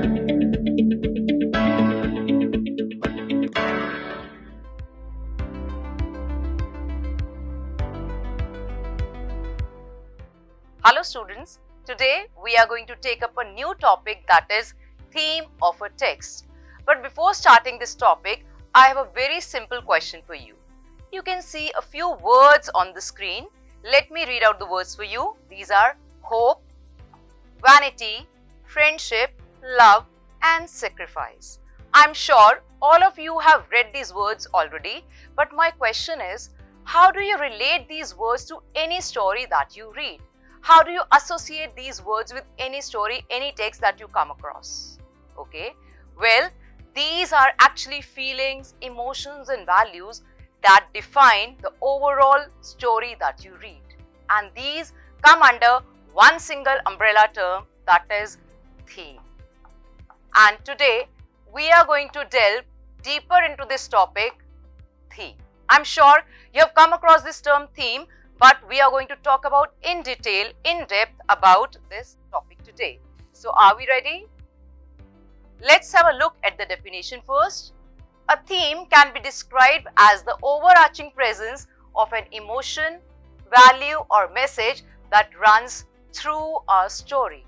Hello students, today we are going to take up a new topic, that is theme of a text. But before starting this topic, I have a very simple question for you. You can see a few words on the screen. Let me read out the words for you. These are hope, vanity, friendship, love and sacrifice. I'm sure all of you have read these words already, but my question is, how do you relate these words to any story that you read? How do you associate these words with any story, any text that you come across? Okay, well, these are actually feelings, emotions and values that define the overall story that you read. And these come under one single umbrella term, that is theme. And today we are going to delve deeper into this topic, theme. I'm sure you have come across this term theme, but we are going to talk about in detail, in depth about this topic today. So are we ready? Let's have a look at the definition first. A theme can be described as the overarching presence of an emotion, value or message that runs through a story.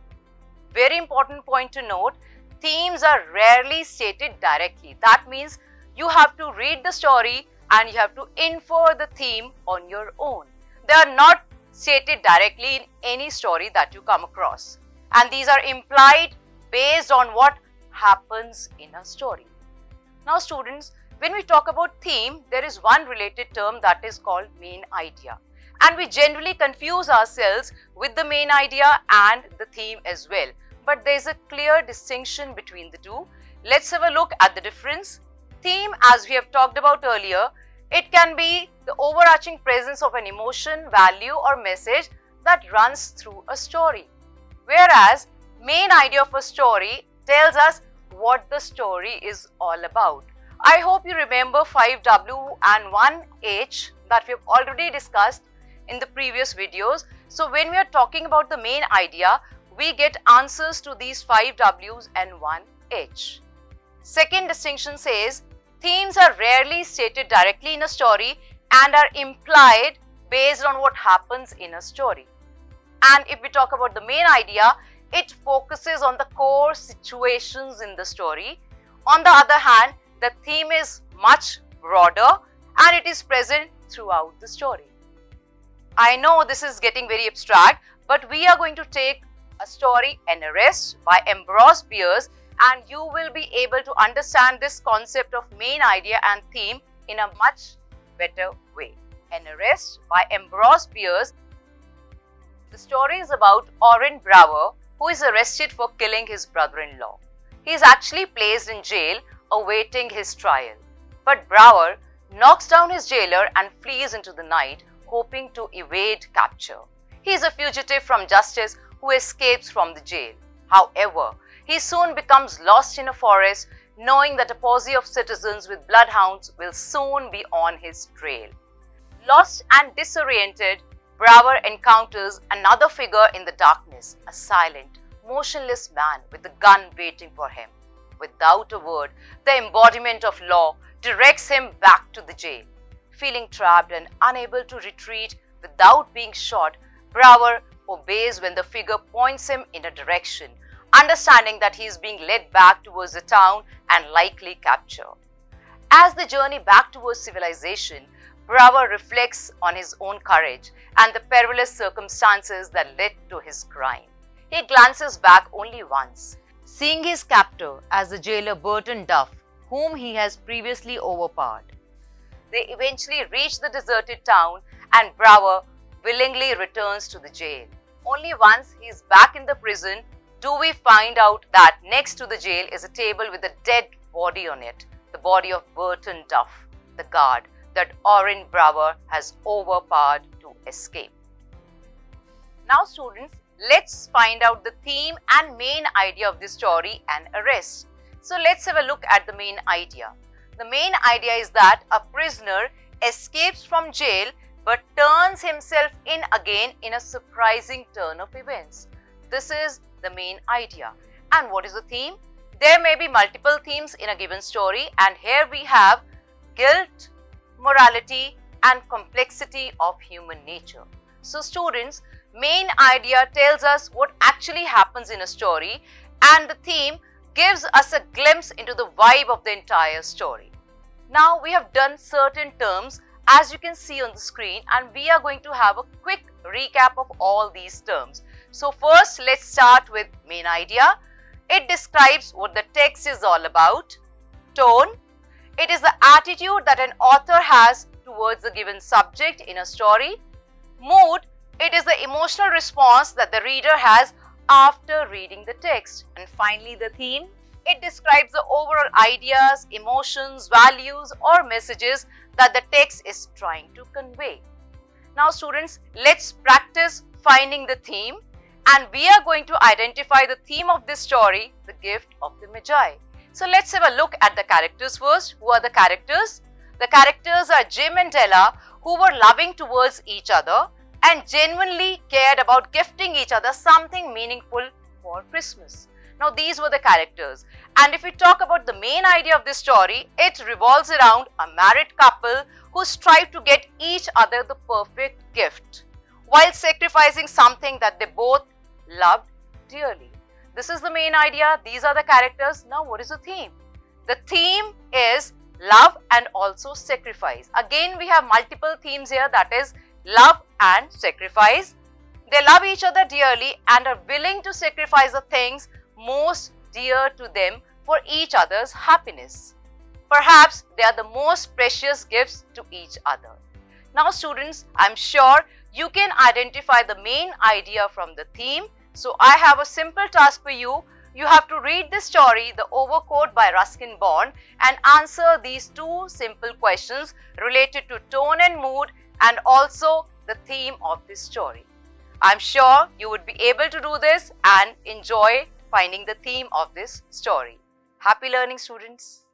Very important point to note, themes are rarely stated directly. That means you have to read the story and you have to infer the theme on your own. They are not stated directly in any story that you come across. And these are implied based on what happens in a story. Now students, when we talk about theme, there is one related term that is called main idea. And we generally confuse ourselves with the main idea and the theme as well. But there is a clear distinction between the two. Let's have a look at the difference. Theme, as we have talked about earlier, it can be the overarching presence of an emotion, value or message that runs through a story. Whereas main idea of a story tells us what the story is all about. I hope you remember 5W and 1H that we have already discussed in the previous videos. So when we are talking about the main idea, we get answers to these 5Ws and 1H. Second distinction says, themes are rarely stated directly in a story and are implied based on what happens in a story. And if we talk about the main idea, it focuses on the core situations in the story. On the other hand, the theme is much broader and it is present throughout the story. I know this is getting very abstract, but we are going to take a story, An Arrest by Ambrose Bierce, and you will be able to understand this concept of main idea and theme in a much better way. An Arrest by Ambrose Bierce. The story is about Oren Brower, who is arrested for killing his brother-in-law. He is actually placed in jail awaiting his trial. But Brower knocks down his jailer and flees into the night, hoping to evade capture. He is a fugitive from justice who escapes from the jail. However, he soon becomes lost in a forest, knowing that a posse of citizens with bloodhounds will soon be on his trail. Lost and disoriented, Brower encounters another figure in the darkness, a silent, motionless man with a gun waiting for him. Without a word, the embodiment of law directs him back to the jail. Feeling trapped and unable to retreat without being shot, Brower obeys when the figure points him in a direction, understanding that he is being led back towards the town and likely capture. As the journey back towards civilization, Brower reflects on his own courage and the perilous circumstances that led to his crime. He glances back only once, seeing his captor as the jailer Burton Duff, whom he has previously overpowered. They eventually reach the deserted town and Brower willingly returns to the jail. Only once he is back in the prison do we find out that next to the jail is a table with a dead body on it, the body of Burton Duff, the guard that Oren Brower has overpowered to escape. Now students, let's find out the theme and main idea of this story, An Arrest. So let's have a look at the main idea. The main idea is that a prisoner escapes from jail but turns himself in again in a surprising turn of events. This is the main idea. And what is the theme? There may be multiple themes in a given story, and here we have guilt, morality, and complexity of human nature. So students, main idea tells us what actually happens in a story, and the theme gives us a glimpse into the vibe of the entire story. Now we have done certain terms as you can see on the screen, and we are going to have a quick recap of all these terms. So first, let's start with main idea. It describes what the text is all about. Tone. It is the attitude that an author has towards the given subject in a story. Mood. It is the emotional response that the reader has after reading the text. And finally, the theme. It describes the overall ideas, emotions, values, or messages that the text is trying to convey. Now students, let's practice finding the theme, and we are going to identify the theme of this story, the gift of the Magi. So let's have a look at the characters first. Who are the characters? The characters are Jim and Della, who were loving towards each other and genuinely cared about gifting each other something meaningful for Christmas. Now these were the characters, and if we talk about the main idea of this story, it revolves around a married couple who strive to get each other the perfect gift while sacrificing something that they both loved dearly. This is the main idea. These are the characters. Now what is the theme? The theme is love and also sacrifice. Again, we have multiple themes here, that is love and sacrifice. They love each other dearly and are willing to sacrifice the things most dear to them for each other's happiness. Perhaps they are the most precious gifts to each other. Now students, I'm sure you can identify the main idea from the theme. So I have a simple task for you. You have to read this story, The Overcoat by Ruskin Bond, and answer these two simple questions related to tone and mood and also the theme of this story. I'm sure you would be able to do this and enjoy finding the theme of this story. Happy learning, students!